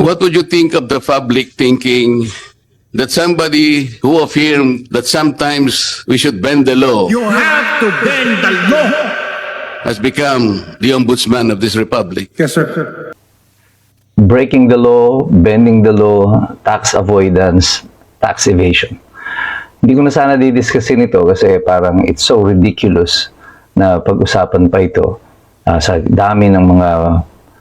what would you think of the public thinking that somebody who affirmed that sometimes we should bend the law You have to bend the law. has become the ombudsman of this republic? Yes, sir. Breaking the law, bending the law, tax avoidance, tax evasion. Hindi ko na sana didiscusin ito kasi parang it's so ridiculous na pag-usapan pa ito sa dami ng mga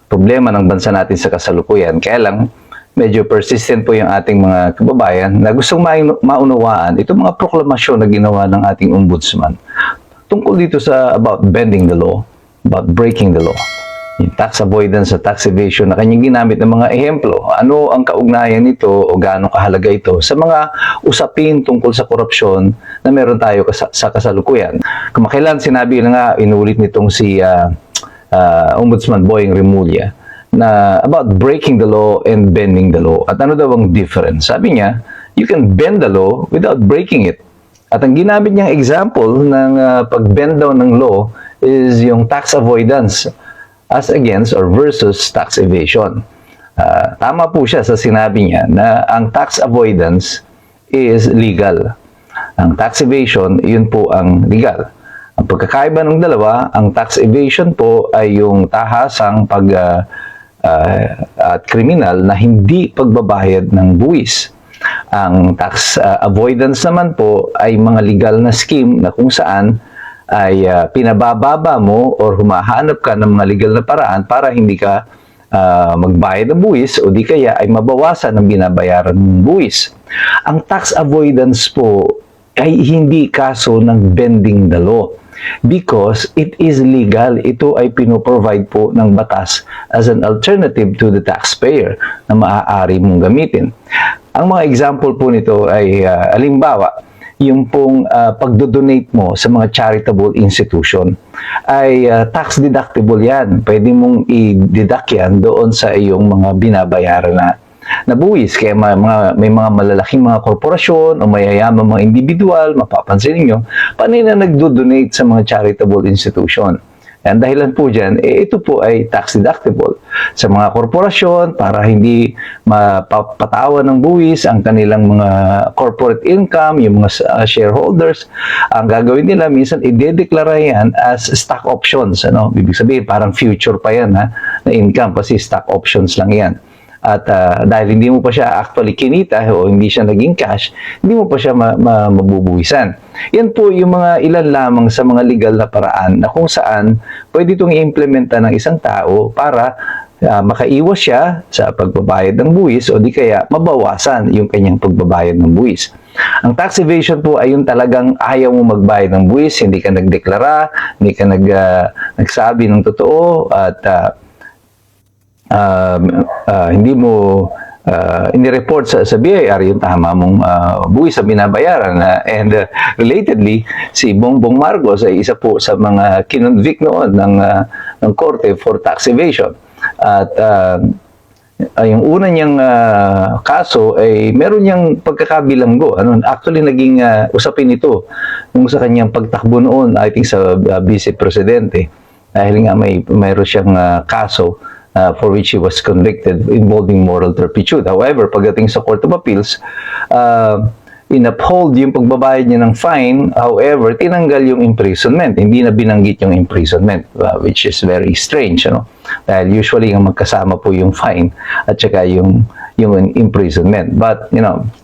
problema ng bansa natin sa kasalukuyan. Kaya lang, medyo persistent po yung ating mga kababayan na gustong maunawaan itong mga proklamasyon na ginawa ng ating ombudsman tungkol dito sa about bending the law, about breaking the law. Yung tax avoidance at tax evasion na kanyang ginamit ng mga ehemplo. Ano ang kaugnayan nito o gaano kahalaga ito sa mga usapin tungkol sa korupsyon na meron tayo sa kasalukuyan. Kamakailan sinabi na nga, inulit nitong si Ombudsman Boying Remulla na about breaking the law and bending the law. At ano daw ang difference? Sabi niya, you can bend the law without breaking it. At ang ginamit niyang example ng pag-bend daw ng law is yung tax avoidance as against or versus tax evasion. Tama po siya sa sinabi niya na ang tax avoidance is legal. Ang tax evasion, yun po ang legal. Ang pagkakaiba ng dalawa, ang tax evasion po ay yung tahasang at kriminal na hindi pagbabayad ng buwis. Ang tax avoidance naman po ay mga legal na scheme na kung saan ay pinabababa mo or humahanap ka ng mga legal na paraan para hindi ka magbayad ng buwis o di kaya ay mabawasan ang binabayaran mong buwis. Ang tax avoidance po ay hindi kaso ng bending the law because it is legal. Ito ay pinoprovide po ng batas as an alternative to the taxpayer na maaari mong gamitin. Ang mga example po nito ay halimbawa, yung pong pagdodonate mo sa mga charitable institution ay tax deductible yan. Pwede mong i-deduct yan doon sa iyong mga binabayaran na buwis. Kaya may mga malalaking mga korporasyon o mayayaman mga individual, mapapansin niyo, paano na nagdo-donate sa mga charitable institution. Ang dahilan po dyan, ito po ay tax deductible sa mga korporasyon para hindi mapatawan ng buwis ang kanilang mga corporate income, yung mga shareholders. Ang gagawin nila, minsan idedeklara yan as stock options. Ano? Ibig sabihin, parang future pa yan na income kasi stock options lang yan. At dahil hindi mo pa siya actually kinita o hindi siya naging cash, hindi mo pa siya mabubuwisan. Yan po yung mga ilan lamang sa mga legal na paraan na kung saan pwede itong i-implementa ng isang tao para makaiwas siya sa pagbabayad ng buwis o di kaya mabawasan yung kanyang pagbabayad ng buwis. Ang tax evasion po ay yung talagang ayaw mo magbayad ng buwis, hindi ka nagdeklara, hindi ka nagsabi ng totoo at hindi mo inireport sa BIR yung tama mong buwis sa binabayaran. And relatedly, si Bongbong Marcos ay isa po sa mga kinonvict noon ng korte for tax evasion. At yung una niyang kaso ay meron niyang pagkakabilanggo. Actually, naging usapin ito nung sa kanyang pagtakbo noon, I think sa Vice Presidente. Dahil nga mayroon siyang kaso for which he was convicted involving moral turpitude. However, pagdating sa Court of Appeals, in-uphold yung pagbabayad niya ng fine. However, tinanggal yung imprisonment. Hindi na binanggit yung imprisonment, which is very strange. Dahil usually yung magkasama po yung fine at saka yung imprisonment. But,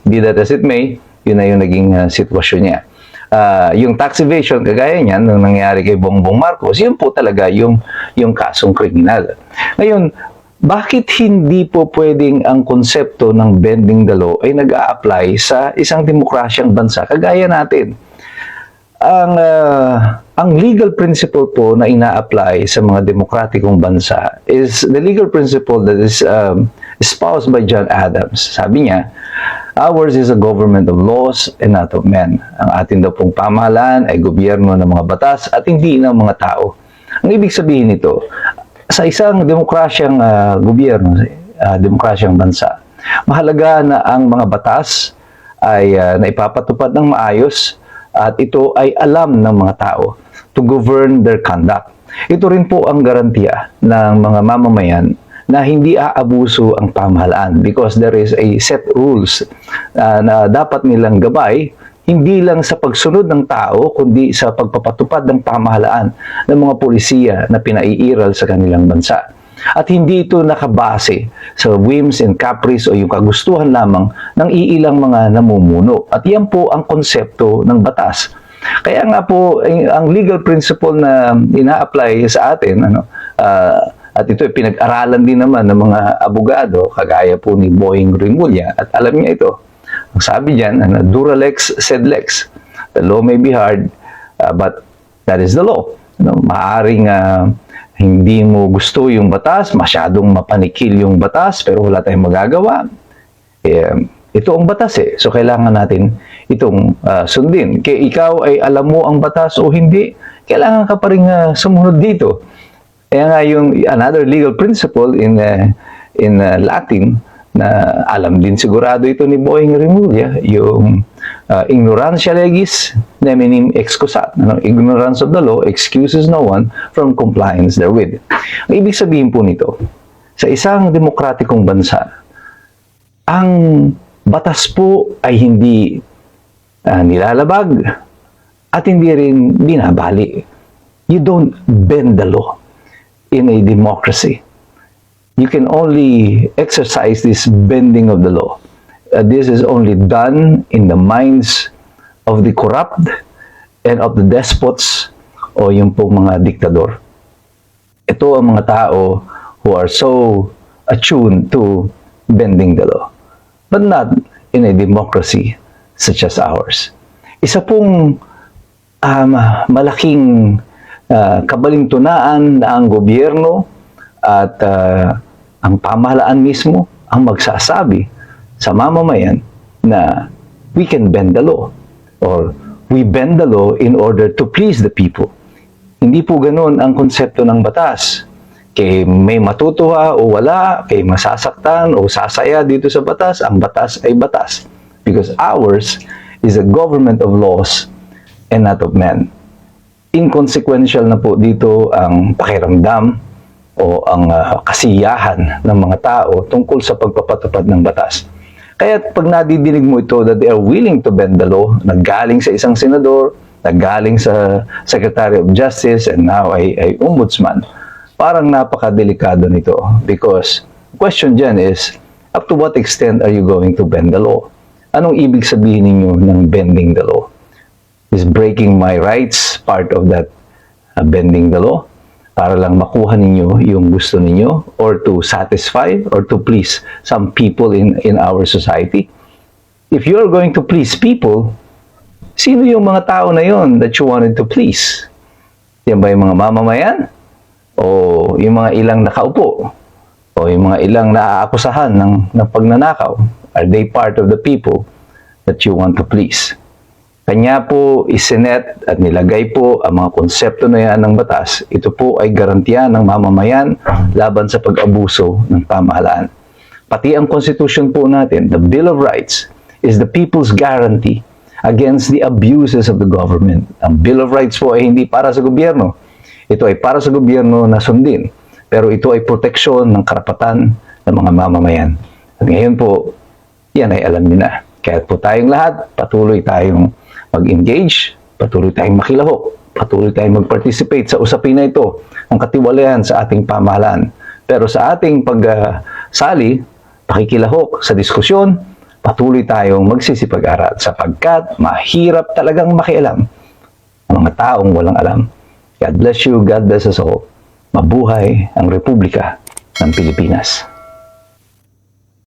be that as it may, yun na yung naging sitwasyon niya. Yung tax evasion, kagaya niyan, nung nangyari kay Bongbong Marcos, yun po talaga yung kasong kriminal. Ngayon, bakit hindi po pwedeng ang konsepto ng bending the law ay nag-a-apply sa isang demokrasyang bansa kagaya natin? Ang legal principle po na ina-apply sa mga demokratikong bansa is the legal principle that is espoused by John Adams. Sabi niya, ours is a government of laws and not of men. Ang atin daw pong pamahalaan ay gobyerno ng mga batas at hindi ng mga tao. Ang ibig sabihin nito, sa isang demokrasyang gobyerno, demokrasyang bansa, mahalaga na ang mga batas ay naipapatupad ng maayos at ito ay alam ng mga tao to govern their conduct. Ito rin po ang garantiya ng mga mamamayan na hindi aabuso ang pamahalaan because there is a set rules na dapat nilang gabay, hindi lang sa pagsunod ng tao, kundi sa pagpapatupad ng pamahalaan ng mga polisiya na pinaiiral sa kanilang bansa. At hindi ito nakabase sa whims and caprice o yung kagustuhan lamang ng iilang mga namumuno. At yan po ang konsepto ng batas. Kaya nga po, ang legal principle na ina-apply sa atin, at ito ay pinag-aralan din naman ng mga abogado, kagaya po ni Boying Rimulya, at alam niya ito. Ang sabi diyan, dura lex sed lex. The law may be hard, but that is the law. Maaring hindi mo gusto yung batas, masyadong mapanikil yung batas, pero wala tayong magagawa. Ito ang batas eh. So, kailangan natin itong sundin. Kaya ikaw ay alam mo ang batas o hindi, kailangan ka pa rin sumunod dito. Kaya nga yung another legal principle in Latin na alam din sigurado ito ni Boying Rimulya, yung ignorantia legis neminim excusat. Ignorance of the law excuses no one from compliance therewith. Ang ibig sabihin po nito, sa isang demokratikong bansa, ang batas po ay hindi nilalabag at hindi rin binabali. You don't bend the law in a democracy. You can only exercise this bending of the law. This is only done in the minds of the corrupt and of the despots o yung pong mga diktador. Ito ang mga tao who are so attuned to bending the law, but not in a democracy such as ours. Isa pong malaking kabalingtunaan na ang gobyerno at ang pamahalaan mismo ang magsasabi sa mamamayan na we can bend the law or we bend the law in order to please the people. Hindi po ganoon ang konsepto ng batas. Kay may matutuwa o wala, kay masasaktan o sasaya dito sa batas, ang batas ay batas. Because ours is a government of laws and not of men. Inconsequential na po dito ang pakiramdam o ang kasiyahan ng mga tao tungkol sa pagpapatupad ng batas. Kaya pag nadidinig mo ito that they are willing to bend the law, naggaling sa isang senador, naggaling sa Secretary of Justice, and now ay ombudsman, parang napakadelikado nito. Because the question dyan is, up to what extent are you going to bend the law? Anong ibig sabihin ninyo ng bending the law? Is breaking my rights part of that bending the law? Para lang makuha ninyo yung gusto ninyo or to satisfy or to please some people in our society? If you're going to please people, sino yung mga tao na yon that you wanted to please? Yan ba yung mga mamamayan? O yung mga ilang nakaupo? O yung mga ilang naaakusahan ng pagnanakaw? Are they part of the people that you want to please? Kanya po isinet at nilagay po ang mga konsepto na yan ng batas. Ito po ay garantiya ng mamamayan laban sa pag-abuso ng pamahalaan. Pati ang Constitution po natin, the Bill of Rights, is the people's guarantee against the abuses of the government. Ang Bill of Rights po ay hindi para sa gobyerno. Ito ay para sa gobyerno na sundin. Pero ito ay proteksyon ng karapatan ng mga mamamayan. At ngayon po, yan ay alam niyo na. Kaya po tayong lahat, patuloy tayong mag-engage, patuloy tayong makilahok, patuloy tayong mag-participate sa usapin na ito ng katiwalian sa ating pamahalaan. Pero sa ating pagsali, pakikilahok sa diskusyon, patuloy tayong magsisipag-aral sapagkat mahirap talagang makialam ang mga taong walang alam. God bless you, God bless us all. Mabuhay ang Republika ng Pilipinas.